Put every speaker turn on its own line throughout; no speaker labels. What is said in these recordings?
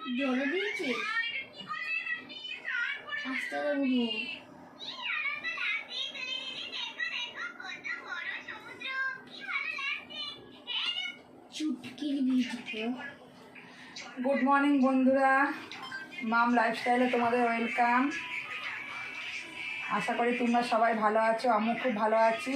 জলে দিয়েছি আস্তে করে চুটকির ভিডিও।
গুড মর্নিং বন্ধুরা, মাম লাইফস্টাইলে তোমাদের ওয়েলকাম। আশা করি তোমরা সবাই ভালো আছো, আমিও খুব ভালো আছি।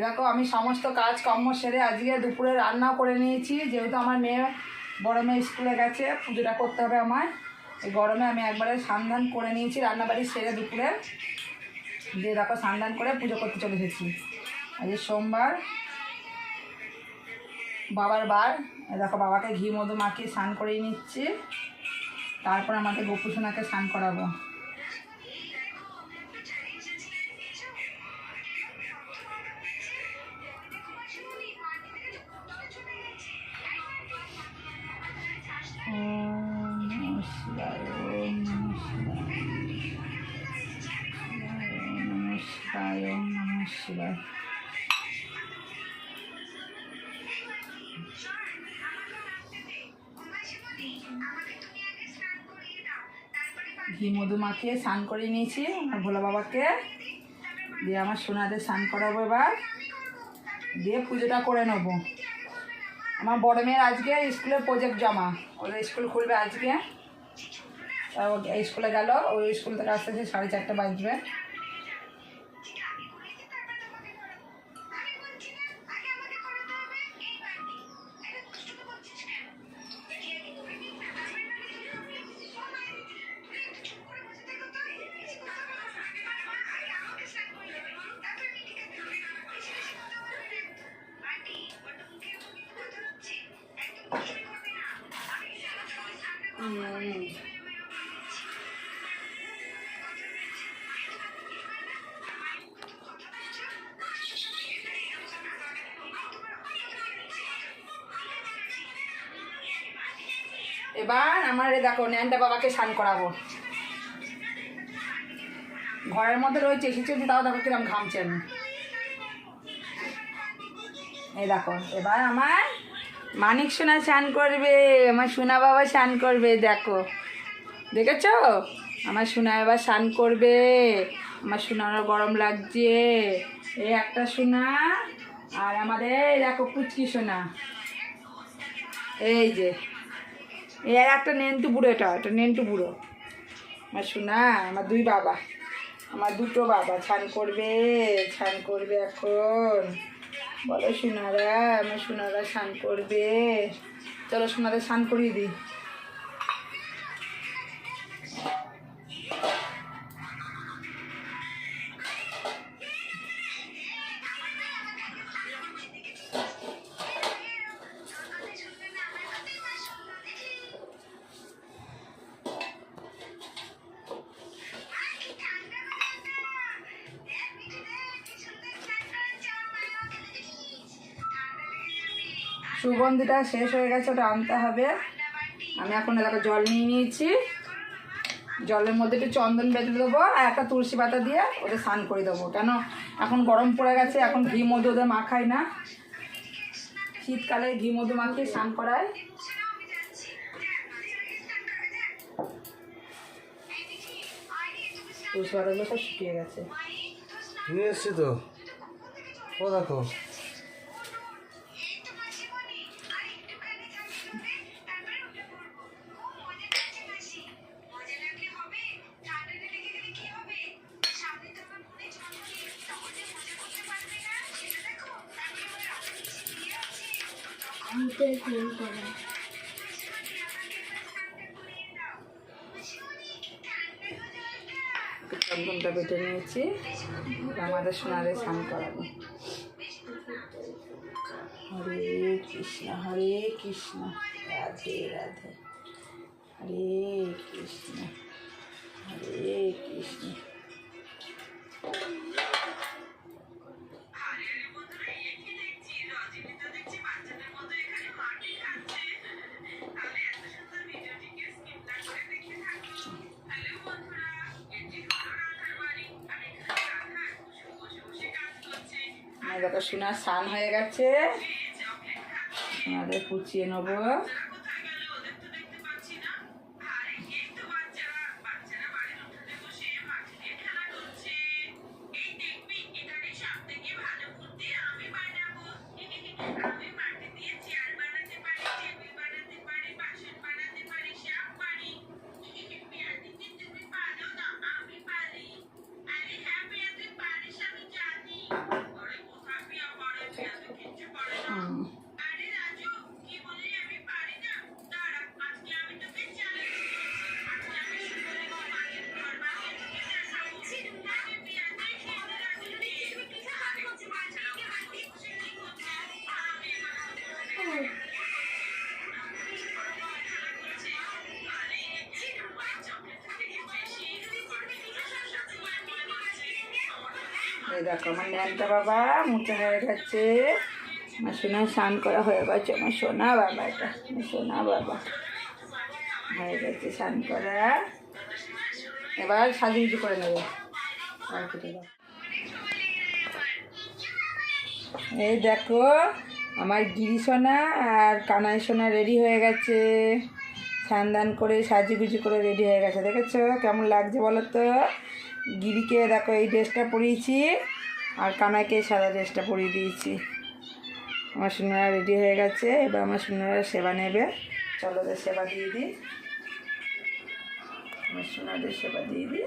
দেখো আমি সমস্ত কাজ কর্ম সেরে আজকে দুপুরে রান্নাও করে নিয়েছি, যেহেতু আমার বড় মেয়ে স্কুলে গেছে, পুজোটা করতে হবে আমার। এই গরমে আমি একবারে স্নান করে নিয়েছি, রান্নাবাড়ি সেরে দুপুরে দিয়ে দেখো স্নান করে পুজো করতে চলে এসেছি। আজ সোমবার, বাবার বার। দেখো বাবাকে ঘি মধু মাখিয়ে স্নান করিয়ে নিচ্ছি, তারপর আমাদের গোপু সোনাকে স্নান করাবো। শিবায়। ঘি মধু মাখিয়ে স্নান করে নিয়েছি আমার ভোলা বাবাকে, দিয়ে আমার সোনাদের স্নান করাবো এবার, দিয়ে পুজোটা করে নেবো। আমার বড় মেয়ের আজকে স্কুলের প্রজেক্ট জমা, ওদের স্কুল খুলবে আজকে, স্কুলে গেল, ওই স্কুল থেকে আসতে 4:30 বাজবে। এবার আমার দেখো ন্যান্টা বাবাকে স্নান করাবো। ঘরের মধ্যে রয়েছে, এসেছি, তাও দেখো কিরম ঘামছে আমি। এই দেখো এবার আমার মানিক সোনা স্নান করবে, আমার সোনা বাবা স্নান করবে। দেখো দেখেছ, আমার সোনা এবার স্নান করবে। আমার সোনারও গরম লাগছে। এই একটা সোনা, আর আমাদের দেখো পুচকি সোনা, এই যে এর একটা নেন্টু বুড়ো, এটা নেন্টু বুড়ো। আমার সোনা, আমার দুই বাবা, আমার দুটো বাবা স্নান করবে এখন। বলো সোনারা, আমার সোনারা স্নান করবে। চলো সোনাদের স্নান করিয়ে দিই। সুগন্ধিটা শেষ হয়ে গেছে, ওটা আনতে হবে। আমি এখন এলাকা জল নিয়ে নিয়েছি, জলের মধ্যে একটু চন্দন বেঁধে দেবো আর একটা তুলসী পাতা দিয়ে ওদের স্নান করে দেবো। কেন এখন গরম পড়ে গেছে, এখন ঘি মধু ওদের মাখায় না, শীতকালে ঘি মধু মাখিয়ে স্নান করায়। তুলসী পাতাগুলো সব শুকিয়ে গেছে,
নিয়ে এসছি তো, ও দেখো।
চন্দনটা বেটে নিয়েছি, আমাদের সোনাদের স্নান করাবো। হরে কৃষ্ণ রাধে রাধে, হরে কৃষ্ণ হরে কৃষ্ণ। দেখো সোনার স্নান হয়ে গেছে, সোনাদের কুচিয়ে নেবো। এই দেখো আমার ন্যানটা বাবা মুছে হয়ে গেছে, আমার সোনা স্নান করা হয়ে গেছে, আমার সোনা বাবা, এটা আমার সোনা বাবা হয়ে গেছে স্নান করা। এবার সাজুগুজু করে নেবে। আর কেটে দাও। এই দেখো আমার গিরি সোনা আর কানাই সোনা রেডি হয়ে গেছে, স্নান করে সাজুগুজু করে রেডি হয়ে গেছে। দেখেছো কেমন লাগছে বলো তো? গিরিকে দেখো এই ড্রেসটা পরিয়েছি আর কানাইকে সাদা ড্রেসটা পরিয়ে দিয়েছি। আমার সোনারা রেডি হয়ে গেছে, এবার আমার সোনারা সেবা নেবে। চলো ওদের সেবা দিয়ে দিই, আমার সোনাদের সেবা দিয়ে দিই।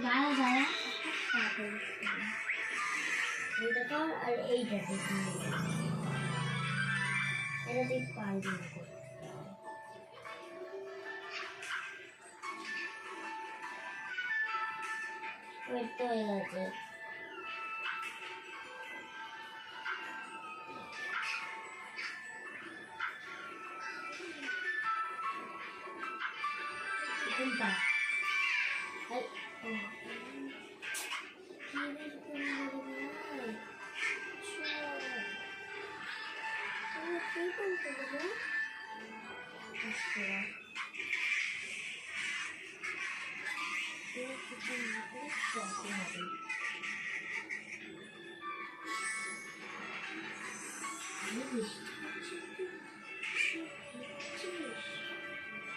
দাঁড়া দাঁড়া এইটা কর আর এইটা এটা তুই পারবি না করতে। ওই তো হয়ে গেছে। কোনটা?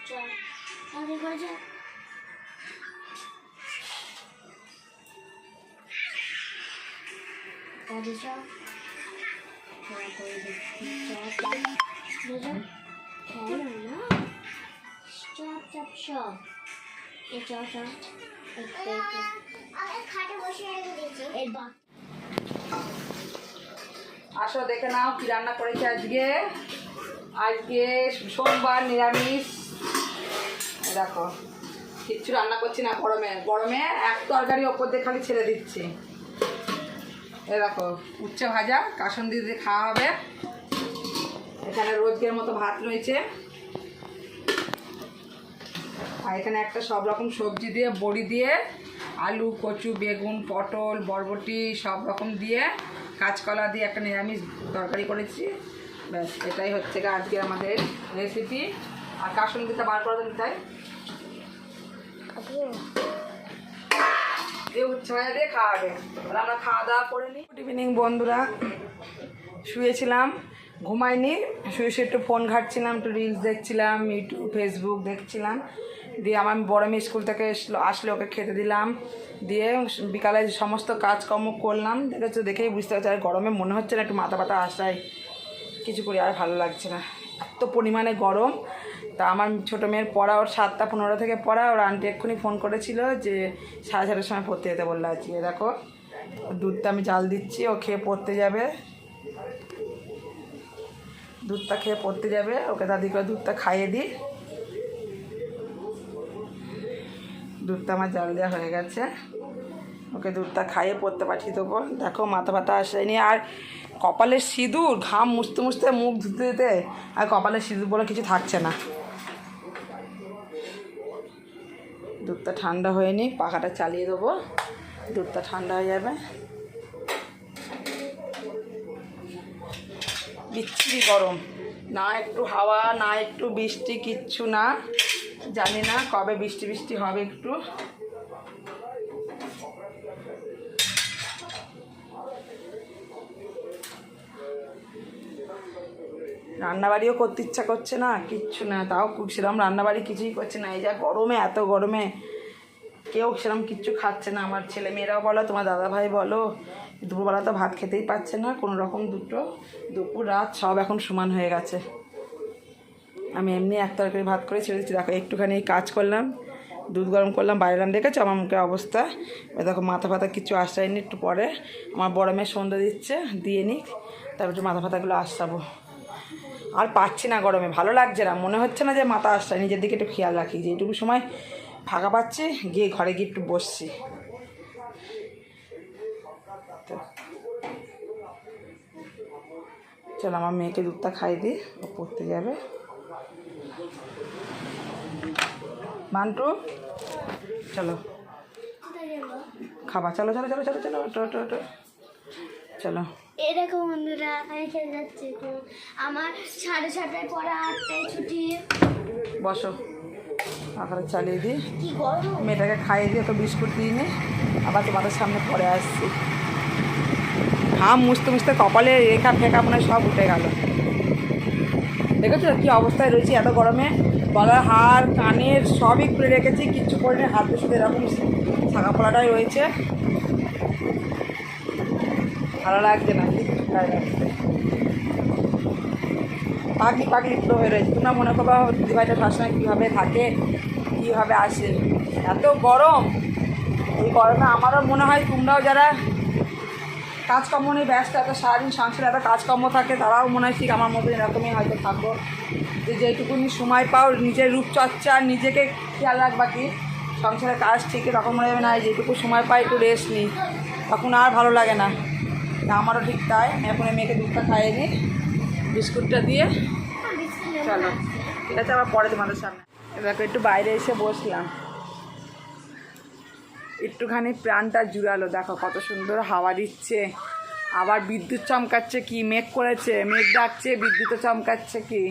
চল আরে বাজা চল
আসো দেখে নাও কি রান্না করেছে আজকে। আজকে সোমবার নিরামিষ। দেখো কিচ্ছু রান্না করছি না, গরমে গরমে এক তরকারি ওপর দিয়ে খালি ছেড়ে দিচ্ছি। এ দেখো উচ্ছে ভাজা কাসুন্দি দিয়ে খাওয়া হবে। এখানে রোজকের মতো ভাত রয়েছে, আর এখানে একটা সব রকম সবজি দিয়ে বড়ি দিয়ে আলু কচু বেগুন পটল বরবটি সব রকম দিয়ে কাঁচকলা দিয়ে একটা নিরামিষ তরকারি করেছি। ব্যাস এটাই হচ্ছে গিয়ে আজকে আমাদের রেসিপি। আর কাসুন্দিটা বার করে দেন তাই দিয়ে উচ্ছে ভাজা দিয়ে খাওয়াবে। তাহলে আমরা খাওয়া দাওয়া করে নিই। গুড ইভিনিং বন্ধুরা, শুয়েছিলাম, ঘুমাইনি, শুয়ে শুয়ে একটু ফোন ঘাঁটছিলাম, একটু রিলস দেখছিলাম, ইউটিউব ফেসবুক দেখছিলাম। দিয়ে আমার বড় মেয়ে স্কুল থেকে আসলে ওকে খেতে দিলাম, দিয়ে বিকালে সমস্ত কাজকর্ম করলাম। দেখেছো, দেখেই বুঝতে পারছি আর গরমে মনে হচ্ছে না একটু মাথা ব্যথা আসায় কিছু করি, আর ভালো লাগছে না, এত পরিমাণে গরম। তা আমার ছোটো মেয়ের পড়া, ওর 7:15 থেকে পড়া, ওর আন্টি এক্ষুনি ফোন করেছিল যে 7:30 সময় পড়তে যেতে বললো আজকে। দেখো দুধটা আমি জাল দিচ্ছি, ও খেয়ে পড়তে যাবে, দুধটা খেয়ে পড়তে যাবে, ওকে দাদি করে দুধটা খাইয়ে দিই। দুধটা আমার জাল দেওয়া হয়ে গেছে, ওকে দুধটা খাইয়ে পড়তে পাঠিয়ে দেবো। দেখো মাথা ব্যথা আসেনি, আর কপালের সিঁদুর, ঘাম মুছতে মুছতে মুখ ধুতে দিতে আর কপালের সিঁদুর বলে কিছু থাকছে না। দুধটা ঠান্ডা হয়নি, পাখাটা চালিয়ে দেবো, দুধটা ঠান্ডা হয়ে যাবে। বিচ্ছিরি গরম, না একটু হাওয়া, না একটু বৃষ্টি, কিচ্ছু না। জানি না কবে বৃষ্টি বৃষ্টি হবে একটু। রান্নাবাড়িও করতে ইচ্ছা করছে না, কিচ্ছু না, তাও সেরকম রান্নাবাড়ি কিছুই করছে না। এই যা গরমে, এত গরমে কেউ সেরকম কিচ্ছু খাচ্ছে না। আমার ছেলে মেয়েরাও বলো, তোমার দাদাভাই বলো, দুপুরবেলা তো ভাত খেতেই পাচ্ছে না কোনো রকম, দুপুর রাত সব এখন সমান হয়ে গেছে। আমি এমনি এক তরকারি ভাত করে ছেড়ে দিচ্ছি। দেখো একটুখানি কাজ করলাম, দুধ গরম করলাম, বাইরেলাম, দেখেছো আমার মুখের অবস্থা। দেখো মাথা ফাতা কিছু আসায়নি, একটু পরে আমার বড় মেয়ে সন্ধ্যা দিচ্ছে, দিয়ে নিক, তারপর একটু মাথা ফাতাগুলো আসাবো। আর পাচ্ছি না গরমে, ভালো লাগছে না, মনে হচ্ছে না যে মাথা আসছে। নিজের দিকে একটু খেয়াল রাখি, যেটুকু সময় ফাঁকা পাচ্ছি গিয়ে ঘরে গিয়ে একটু বসছি। চলো আমার মেয়েকে দুধটা খাই দিই, ও পড়তে যাবে। মান্টু চলো খাবা, চলো চলো চলো চলো চলো, ওটো ওটো ওটো, চলো।
এরকম বন্ধুরা আমি খেলে যাচ্ছি। আমার 6:30টায় পড়া, 8টায় ছুটি।
বসো, পাখাটা চালিয়ে দিই,
কি গরম।
মেয়েটাকে খাইয়ে দিয়ে তো বিস্কুট দিইনি, আবার তোমাদের সামনে পরে আসছি। ঘাম মুছতে মুছতে কপালে রেখা ফেঁকা মনে সব উঠে গেল। দেখেছো কী অবস্থায় রয়েছে এত গরমে, গলার হাড় কানের সবই খুলে রেখেছি, কিচ্ছু করিনি, হাত শুধু এরকম ছাকা পড়াটাই রয়েছে। ভালো লাগছে না, পাগলি পাগলি পুরো হয়ে রয়েছে। তোমরা মনে করবা দিদিভাইটা সবসময় কীভাবে থাকে, কীভাবে আসে, এত গরম। এই গরমে আমারও মনে হয় তোমরাও যারা কাজকর্ম নিয়ে ব্যস্ত, এত সারাদিন সংসারে এত কাজকর্ম থাকে, তারাও মনে হয় ঠিক আমার মতো এরকমই হয়তো থাকবো, যে যেটুকুনি সময় পাও নিজের রূপচর্চা, নিজেকে খেয়াল রাখবা, কি সংসারের কাজ ঠিকই তখন মনে হবে না, যেটুকু সময় পাই একটু রেস্ট নিই, তখন আর ভালো লাগে না। আমারও ঠিক তাই, আমি এখন মেয়েকে দুধটা খাইয়ে নিই বিস্কুটটা দিয়ে। চলো ঠিক আছে, আবার পরে তোমাদের সামনে। এবার একটু বাইরে এসে বসলাম, একটুখানি প্রাণটা জুড়ালো। দেখো কত সুন্দর হাওয়া দিচ্ছে, আবার বিদ্যুৎ চমকাচ্ছে, কি মেঘ করেছে, মেঘ ডাকছে, বিদ্যুৎও চমকাচ্ছে, কি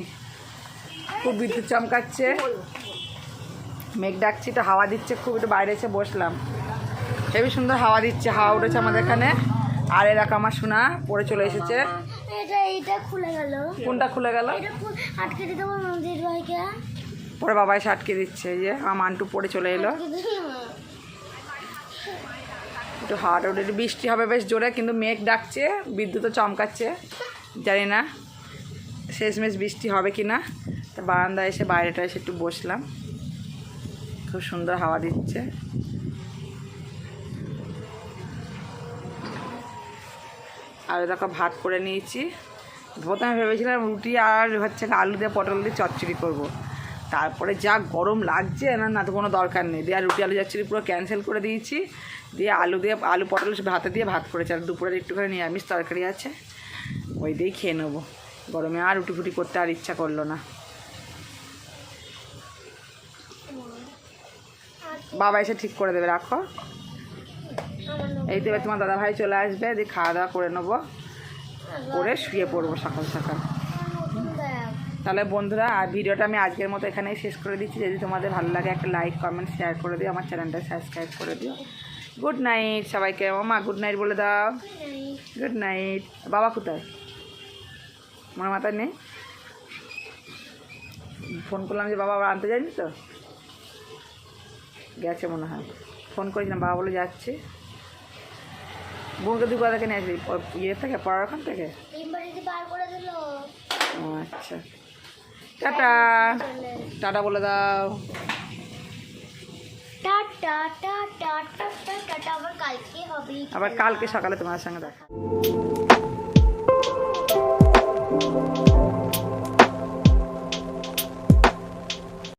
খুব বিদ্যুৎ চমকাচ্ছে, মেঘ ডাকছে, একটু হাওয়া দিচ্ছে খুব। একটু বাইরে এসে বসলাম, হেবি সুন্দর হাওয়া দিচ্ছে, হাওয়া উঠেছে আমাদের এখানে। আর এরকম আমার সোনা পড়ে চলে এসেছে।
এটা খুলে গেল।
কোনটা খুলে গেল?
আটকে দিতে পারবো নদীর ভাইকে,
পরে বাবা এসে আটকে দিচ্ছে। এই যে আমার মান্টু পড়ে চলে এলো। একটু হাওয়াটা উঠে, একটু বৃষ্টি হবে বেশ জোরে, কিন্তু মেঘ ডাকছে, বিদ্যুৎও চমকাচ্ছে, জানি না শেষমেশ বৃষ্টি হবে কি না। তা বারান্দায় এসে বাইরেটা এসে একটু বসলাম, খুব সুন্দর হাওয়া দিচ্ছে। আর দেখো ভাত করে নিয়েছি। প্রথমে ভেবেছিলাম রুটি আর হচ্ছে আলু দিয়ে পটল দিয়ে চচ্চড়ি করবো, তারপরে যা গরম লাগছে না তো কোনো দরকার নেই, দিয়ে আর রুটি আলু চচ্চড়ি পুরো ক্যান্সেল করে দিয়েছি, দিয়ে আলু পটল ভাতে দিয়ে ভাত করেছি। আর দুপুরের একটুখানি নিরামিষ তরকারি আছে, ওই দিয়েই খেয়ে নেবো। গরমে আর রুটি ফুটি করতে আর ইচ্ছা করলো না। বাবা এসে ঠিক করে দেবে, রাখো। এই তো এবার তোমার দাদাভাই চলে আসবে, দিয়ে খাওয়া দাওয়া করে নেবো, করে শুয়ে পড়বো সকাল সকাল। তাহলে বন্ধুরা আর ভিডিওটা আমি আজকের মতো এখানেই শেষ করে দিচ্ছি। যদি তোমাদের ভালো লাগে একটা লাইক কমেন্ট শেয়ার করে দিও, আমার চ্যানেলটা সাবস্ক্রাইব করে দিও। গুড নাইট সবাইকে। মামা গুড নাইট বলে দাও। Good night. বাবা কোথায়? আমার মাথায় নেই। ফোন করলাম যে বাবা আবার আনতে যায়নি তো, গেছে মনে হয়। ফোন করেছিলাম, বাবা বলে যাচ্ছে। বোনকে তুই কোথা থেকে নিয়ে আসবি? ইয়ে থেকে, পড়ার ওখান থেকে? ও আচ্ছা, টাটা। টাটা বলে দাও।
Tata tata tata tata. আবার কালকে হবে।
আবার কালকে সকালে তোমার সঙ্গে দেখা।